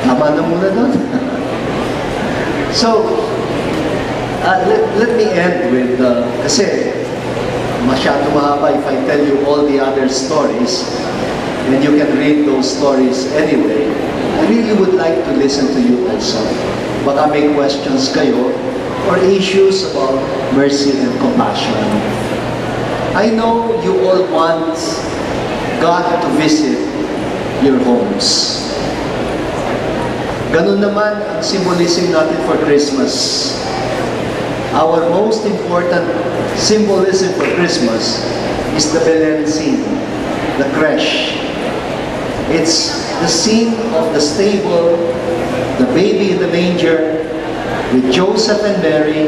Tama na muna doon. So, let me end with, kasi masyado mahaba if I tell you all the other stories, and you can read those stories anyway. I really would like to listen to you also. Baka may questions kayo or issues about mercy and compassion. I know you all want God to visit your homes. Ganun naman ang symbolism natin for Christmas. Our most important symbolism for Christmas is the Belen scene, the creche. It's the scene of the stable, the baby in the manger, with Joseph and Mary,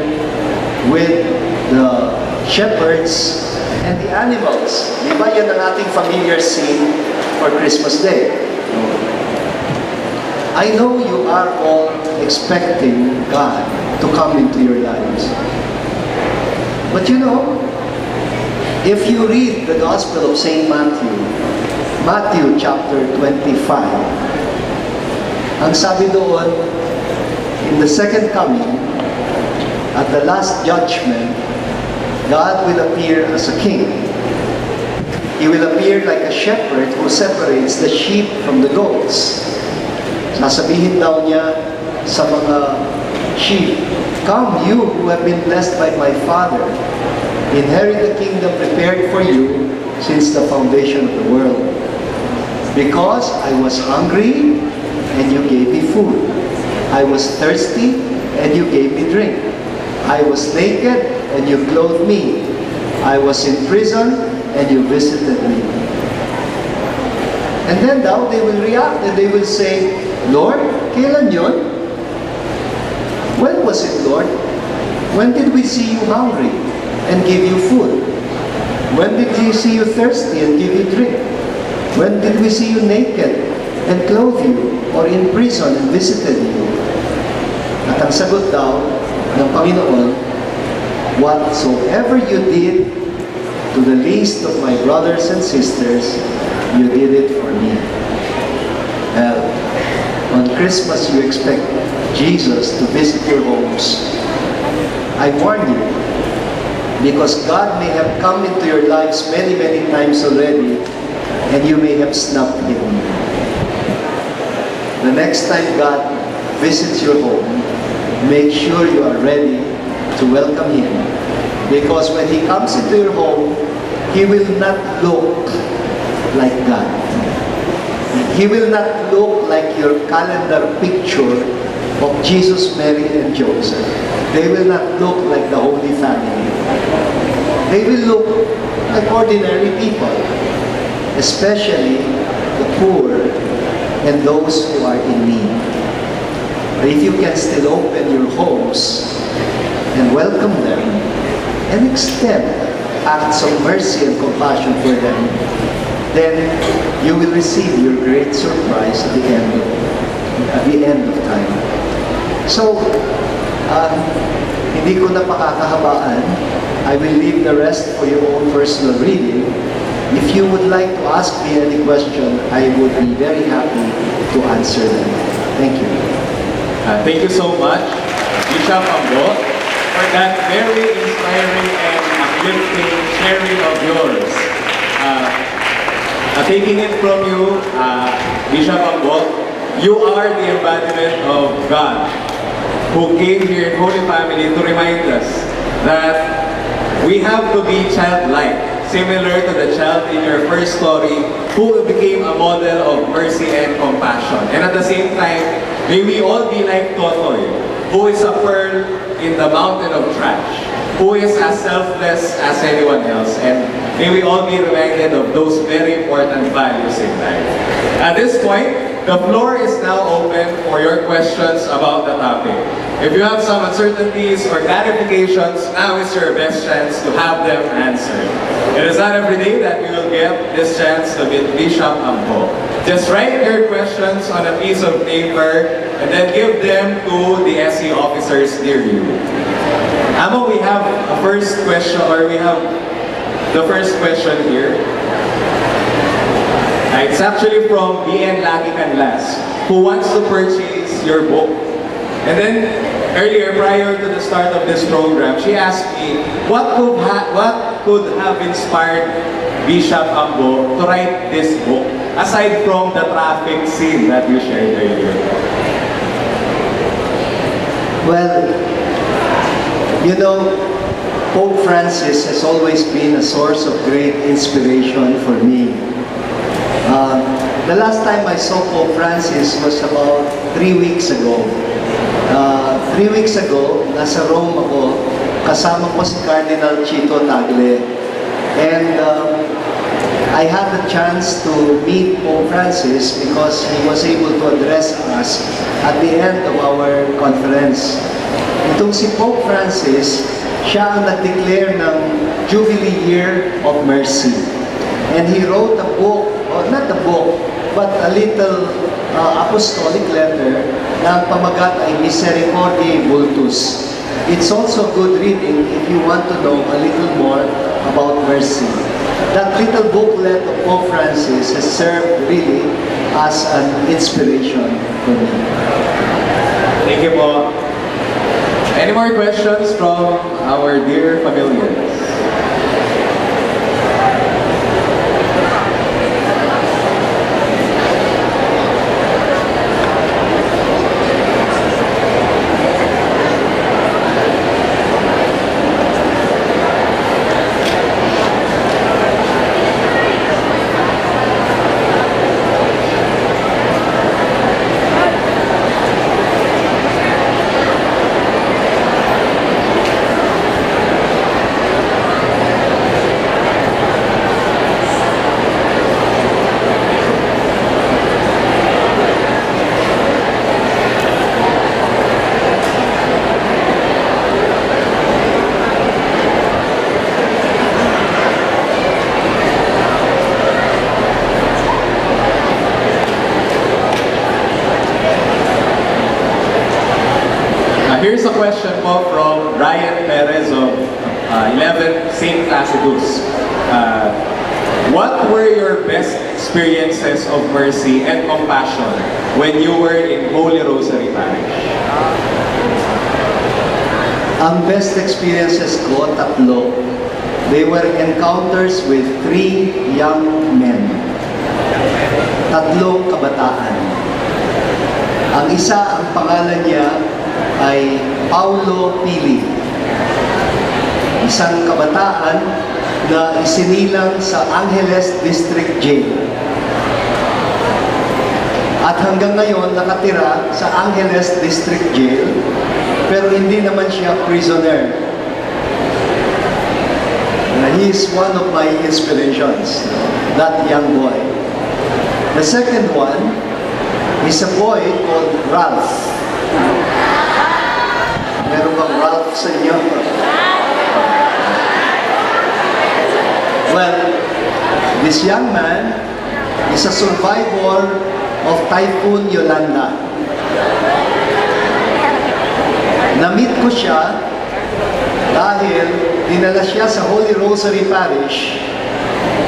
with the shepherds, and the animals. Di ba yan ang ating familiar scene for Christmas Day? I know you are all expecting God to come into your lives. But you know, if you read the Gospel of St. Matthew, Matthew chapter 25, ang sabi doon, in the second coming, at the last judgment, God will appear as a king. He will appear like a shepherd who separates the sheep from the goats. Sasabihin daw niya sa mga sheep, "Come, you who have been blessed by my Father, inherit the kingdom prepared for you since the foundation of the world. Because I was hungry, and you gave me food. I was thirsty, and you gave me drink. I was naked, and you clothed me. I was in prison, and you visited me." And then now they will react and they will say, "Lord, kailan yun? When was it, Lord? When did we see you hungry and give you food? When did we see you thirsty and give you drink? When did we see you naked and clothe you, or in prison and visited you?" At ang sagot daw ng Panginoon, "Whatsoever you did to the least of my brothers and sisters, you did it for me." Well, on Christmas you expect Jesus to visit your homes. I warn you, because God may have come into your lives many, many times already, and you may have snubbed Him. The next time God visits your home, make sure you are ready to welcome Him. Because when He comes into your home, He will not look like God. He will not look like your calendar picture of Jesus, Mary, and Joseph. They will not look like the Holy Family. They will look like ordinary people, especially the poor and those who are in need. But if you can still open your homes and welcome them and extend acts of mercy and compassion for them, then you will receive your great surprise at the end of time. So, hindi ko na pakakahabaan. I will leave the rest for your own personal reading. If you would like to ask me any question, I would be very happy to answer them. Thank you. Thank you so much, Bishop Ambo, for that very inspiring and uplifting sharing of yours. Taking it from you, Bishop Ambo, you are the embodiment of God who came here in Holy Family to remind us that we have to be childlike, similar to the child in your first story who became a model of mercy and compassion. And at the same time, may we all be like Totoy, who is a pearl in the mountain of trash, who is as selfless as anyone else. And may we all be reminded of those very important values in life. At this point, the floor is now open for your questions about the topic. If you have some uncertainties or clarifications, now is your best chance to have them answered. It is not every day that we will get this chance to meet Bishop Ambo. Just write your questions on a piece of paper and then give them to the SE officers near you. Ambo, we have a first question, or we have the first question here. It's actually from BN Lagi Canlas, who wants to purchase your book. And then, earlier, prior to the start of this program, she asked me, what could have inspired Bishop Ambo to write this book, aside from the traffic scene that you shared earlier? Well, you know, Pope Francis has always been a source of great inspiration for me. The last time I saw Pope Francis was about 3 weeks ago. 3 weeks ago, nasa Rome ako, kasama ko si Cardinal Chito Tagle. And I had the chance to meet Pope Francis because he was able to address us at the end of our conference. Itong si Pope Francis, siya ang nag-declare ng Jubilee Year of Mercy. And he wrote a book, or not a book, but a little apostolic letter na ang pamagat ay Misericordiae Vultus. It's also good reading if you want to know a little more about mercy. That little booklet of Pope Francis has served really as an inspiration for me. Thank you po. Any more questions from our dear familiars? Here's a question po from Ryan Perez of 11 St. Placidus. What were your best experiences of mercy and compassion when you were in Holy Rosary Parish? Ang best experiences ko, tatlo. They were encounters with 3 young men. Tatlong kabataan. Ang isa, ang pangalan niya ay Pablo Pili. Isang kabataan na isinilang sa Angeles District Jail. At hanggang ngayon, nakatira sa Angeles District Jail, pero hindi naman siya prisoner. He is one of my inspirations, that young boy. The second one is a boy called Ralph. Meron bang Ralph sa inyo? Well, this young man is a survivor of Typhoon Yolanda. Na-meet ko siya dahil dinala siya sa Holy Rosary Parish.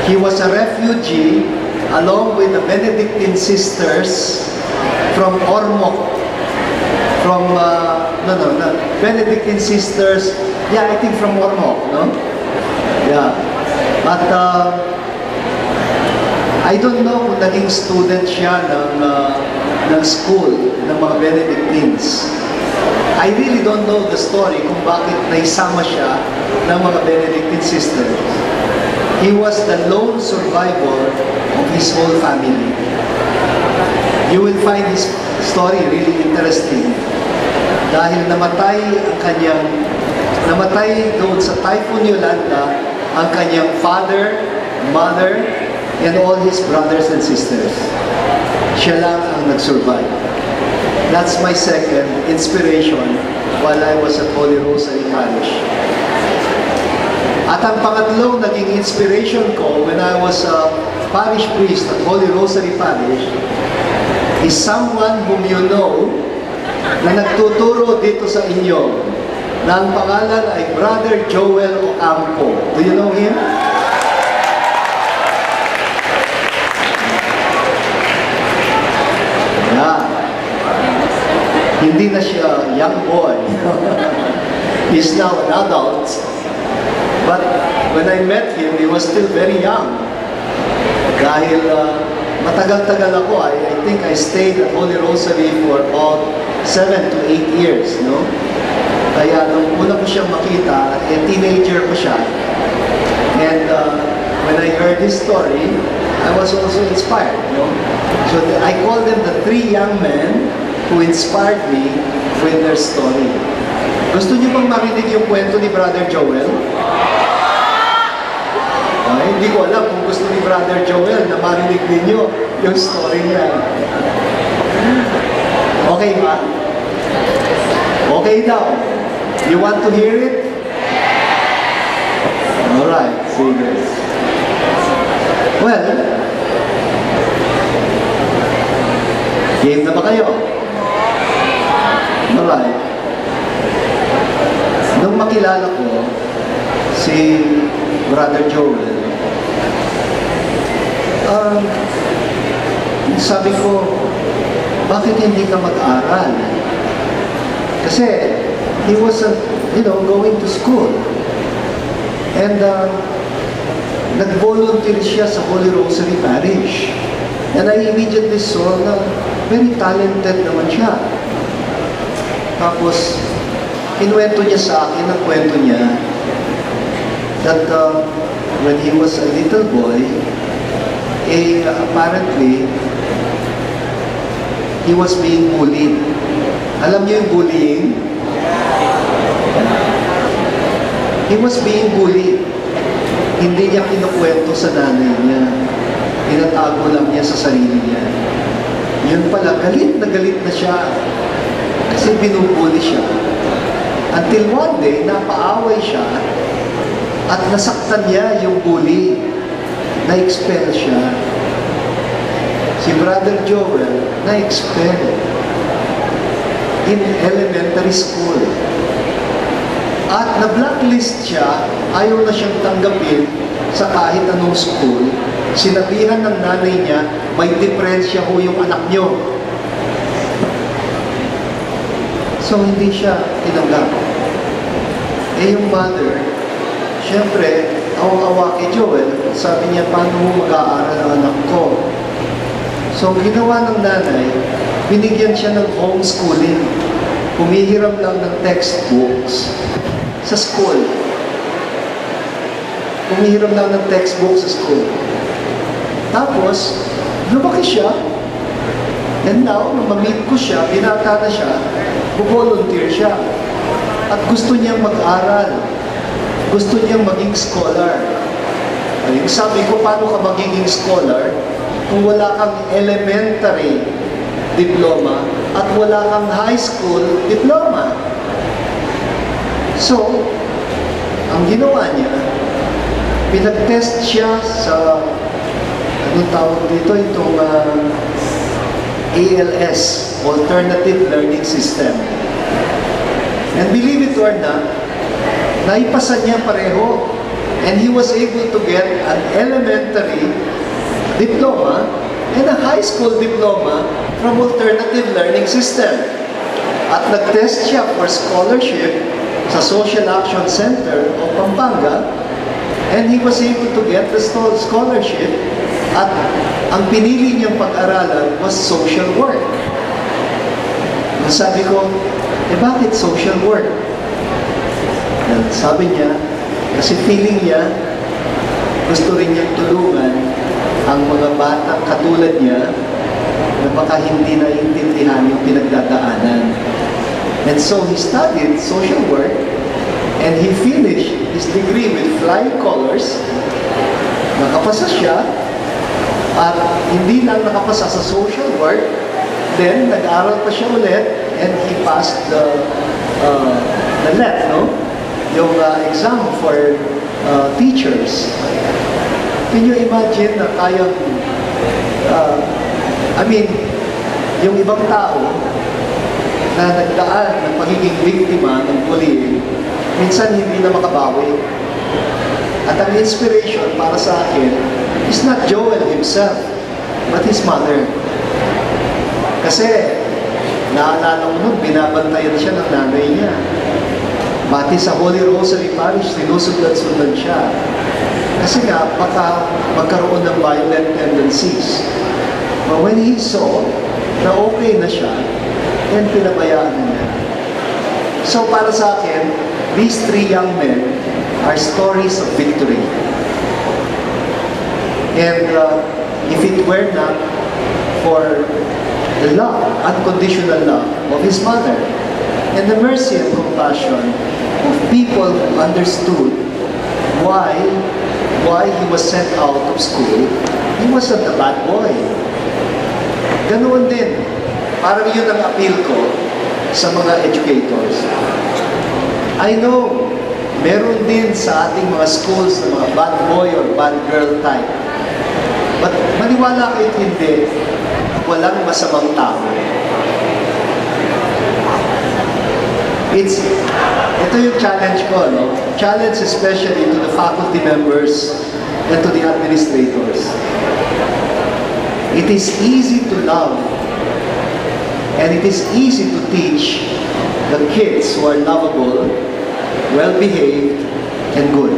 He was a refugee along with the Benedictine sisters from Ormoc. Benedictine sisters, yeah, I think from Ormoc, no? Yeah. But I don't know kung naging student siya ng school ng mga Benedictines. I really don't know the story kung bakit naisama siya ng mga Benedictine sisters. He was the lone survivor of his whole family. You will find his story really interesting. Dahil namatay doon sa Typhoon Yolanda ang kanyang father, mother, and all his brothers and sisters. Siya lang ang nag-survive. That's my second inspiration while I was at Holy Rosary Parish. At ang pangatlong naging inspiration ko when I was a parish priest at Holy Rosary Parish is someone whom you know na nagtuturo dito sa inyo na ang pangalan ay Brother Joel Ambo. Do you know him? Hindi na siya young boy. He's now an adult. But when I met him, he was still very young. Dahil matagal-tagal ako, I think I stayed at Holy Rosary for about 7 to 8 years, no? Kaya nung una ko siyang makita, teenager ko siya. And when I heard his story, I was also inspired, no? So I call them the 3 young men who inspired me with their story. Gusto niyo bang marinig yung kwento ni Brother Joel? Ay, hindi ko alam kung gusto ni Brother Joel na marinig ninyo yung story niya. Okay ba? Okay daw. You want to hear it? Alright, sige. Well, game na ba kayo? Alright. Nung makilala ko si Brother Joel, sabi ko, bakit hindi ka mag-aral? Kasi he was, going to school. And nag-volunteer siya sa Holy Rosary Parish. And I immediately saw na very talented naman siya. Tapos, kinuwento niya sa akin ang kwento niya that when he was a little boy, apparently, he was being bullied. Alam niyo yung bullying? He was being bullied. Hindi niya kinukwento sa nanay niya. Tinatago lang niya sa sarili niya. Yun pala, galit na siya. Kasi binubuli siya. Until one day, napaaway siya at nasaktan niya yung bully. Na-expel siya. Si Brother Joel, na-expel in elementary school. At na-blacklist siya, ayaw na siyang tanggapin sa kahit anong school. Sinabihan ng nanay niya, may depresya ho yung anak niyo. So, hindi siya tinanggap. Yung mother, siyempre, awang-awa kay Joel, sabi niya, paano mo mag-aaral ang anak ko? So, ginawa ng nanay, binigyan siya ng homeschooling. Humihiram lang ng textbooks sa school. Humihiram lang ng textbooks sa school. Tapos, lumaki siya. And now, nung ma-meet ko siya, binata na siya, volunteer siya. At gusto niyang mag-aral. Gusto niyang maging scholar. Ay, sabi ko, paano ka magiging scholar kung wala kang elementary diploma at wala kang high school diploma? So, ang ginawa niya, pinag-test siya sa, anong tawag dito, itong ALS, Alternative Learning System. And believe it or not, naipasa niya pareho. And he was able to get an elementary diploma and a high school diploma from Alternative Learning System. At nag-test siya for scholarship sa Social Action Center o Pampanga, and he was able to get the scholarship, at ang pinili niyang pag-aralan was social work. Sabi ko, bakit social work? And sabi niya, kasi feeling niya, gusto rin niyang tulungan ang mga batang katulad niya na baka hindi naiintindihan yung pinagdadaanan. And so he studied social work, and he finished his degree with flying colors. Nakapasa siya, at hindi lang nakapasa sa social work, then nag-aral pa siya ulit, and he passed the LET, no? Yung exam for teachers. Can you imagine na kayang, yung ibang tao na nagdaan ng pagiging biktima ng bullying, minsan hindi na makabawi. At ang inspiration para sa akin is not Joel himself, but his mother. Kasi Naalala ko nun, binabantayan siya ng nanay niya. Pati sa Holy Rosary Parish, sinusundan-sundan siya. Kasi nga, baka magkaroon ng violent tendencies. But when he saw na okay na siya, then pinabayaan niya. So para sa akin, these three young men are stories of victory. And if it were not for the love, unconditional love of his mother, and the mercy and compassion of people who understood why he was sent out of school, he wasn't a bad boy. Ganoon din. Parang yun ang appeal ko sa mga educators. I know, meron din sa ating mga schools na mga bad boy or bad girl type. But maniwala kayo hindi, walang masamang tao. Ito yung challenge ko, no? Challenge especially to the faculty members and to the administrators. It is easy to love and it is easy to teach the kids who are lovable, well-behaved, and good.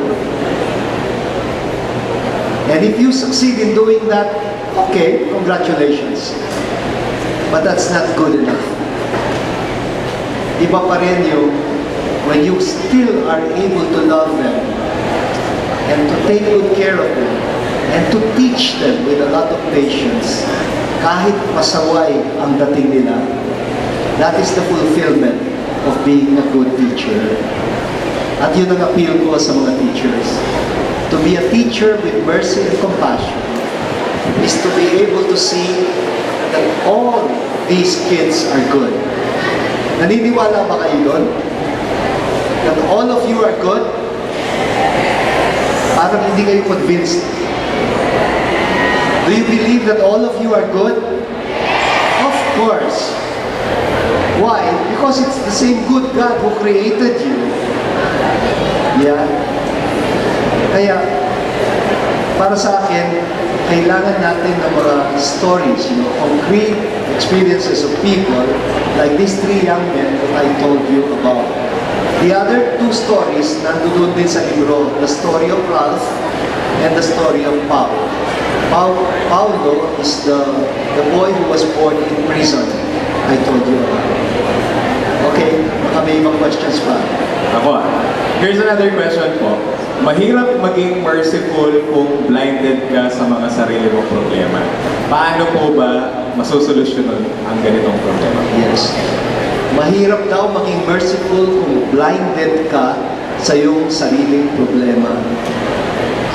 And if you succeed in doing that, okay, congratulations. But that's not good enough. Iba pa rin yung when you still are able to love them and to take good care of them and to teach them with a lot of patience, kahit masaway ang dating nila, that is the fulfillment of being a good teacher. At yun ang appeal ko sa mga teachers. To be a teacher with mercy and compassion is to be able to see that all these kids are good. Naniniwala ba kayo doon? That all of you are good? Parang hindi kayo convinced. Do you believe that all of you are good? Of course. Why? Because it's the same good God who created you. Yeah? Kaya, para sa akin, kailangan natin ng mga stories, concrete experiences of people like these three young men that I told you about. The other two stories nandoon din sa libro, the story of Ralph and the story of Pablo. Pablo is the boy who was born in prison, I told you about. Okay, baka may mga questions pa. Ako, here's another question po. Mahirap maging merciful kung blinded ka sa mga sarili mong problema. Paano po ba masusolusyonan ang ganitong problema? Yes. Mahirap daw maging merciful kung blinded ka sa iyong sariling problema.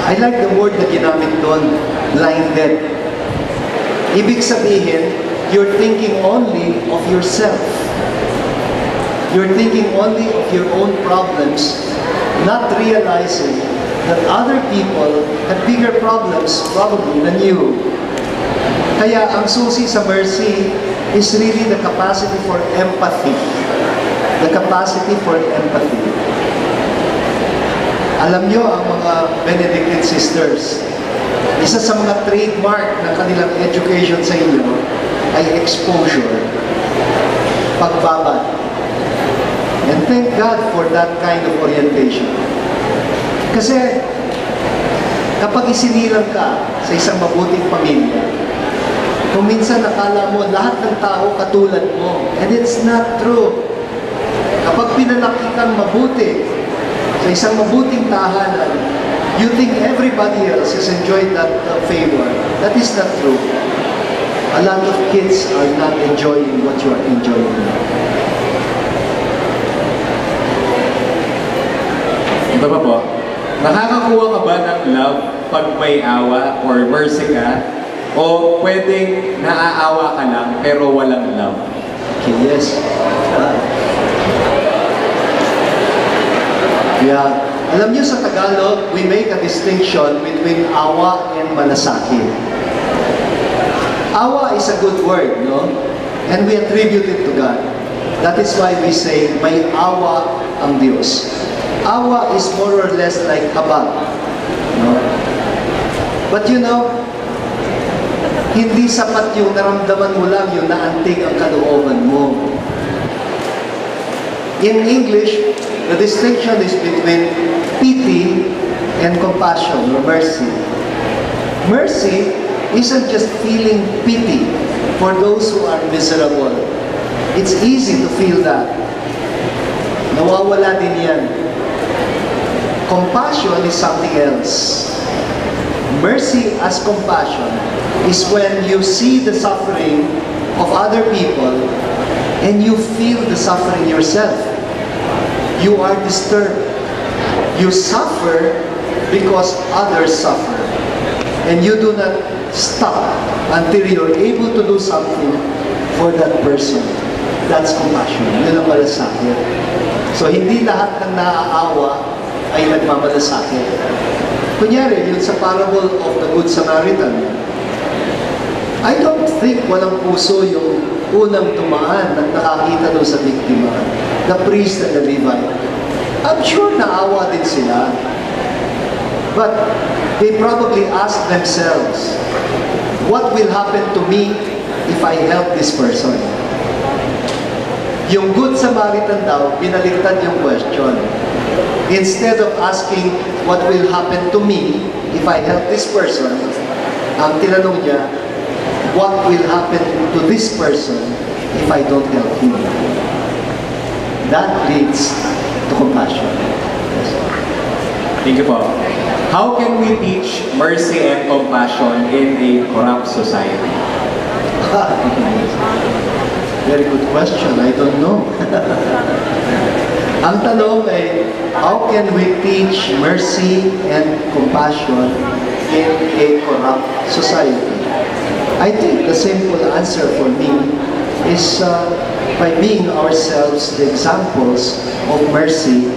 I like the word na ginamit doon, blinded. Ibig sabihin, you're thinking only of yourself. You're thinking only of your own problems, not realizing that other people have bigger problems probably than you. Kaya ang susi sa mercy is really the capacity for empathy. The capacity for empathy. Alam nyo, ang mga Benedictine sisters, isa sa mga trademark ng kanilang education sa inyo ay exposure, pagbabad. And thank God for that kind of orientation. Kasi kapag isinilang ka sa isang mabuting pamilya, kung minsan nakala mo lahat ng tao katulad mo, and it's not true. Kapag pinalaki kang mabuti sa isang mabuting tahanan, you think everybody else has enjoyed that favor. That is not true. A lot of kids are not enjoying what you are enjoying. Ito pa po, nakakakuha ka ba ng love pag may awa or mercy ka? O pwedeng naaawa ka lang pero walang love? Okay, yes. Yeah. Alam niyo sa Tagalog, we make a distinction between awa and malasakit. Awa is a good word, no? And we attribute it to God. That is why we say, may awa ang Diyos. Awa is more or less like habag. No? But hindi sapat yung naramdaman mo lang yung naantig ang kalooban mo. In English, the distinction is between pity and compassion or mercy. Mercy isn't just feeling pity for those who are miserable. It's easy to feel that. Nawawala din yan. Compassion is something else. Mercy as compassion is when you see the suffering of other people and you feel the suffering yourself. You are disturbed. You suffer because others suffer. And you do not stop until you're able to do something for that person. That's compassion. Yun ang malasakit. So hindi lahat ng naaawa ay nagmamalasakit. Kunyari, yun sa parable of the Good Samaritan, I don't think walang puso yung unang dumaan at nakakita doon sa biktima, the priest and the Levite. I'm sure naawa din sila. But they probably ask themselves, what will happen to me if I help this person? Yung Good Samaritan daw, binaliktad yung question. Instead of asking, what will happen to me if I help this person, ang tinanong niya, what will happen to this person if I don't help him? That leads to compassion. Thank you po. How can we teach mercy and compassion in a corrupt society? Very good question. I don't know. Ang tanong ay, how can we teach mercy and compassion in a corrupt society? I think the simple answer for me is by being ourselves the examples of mercy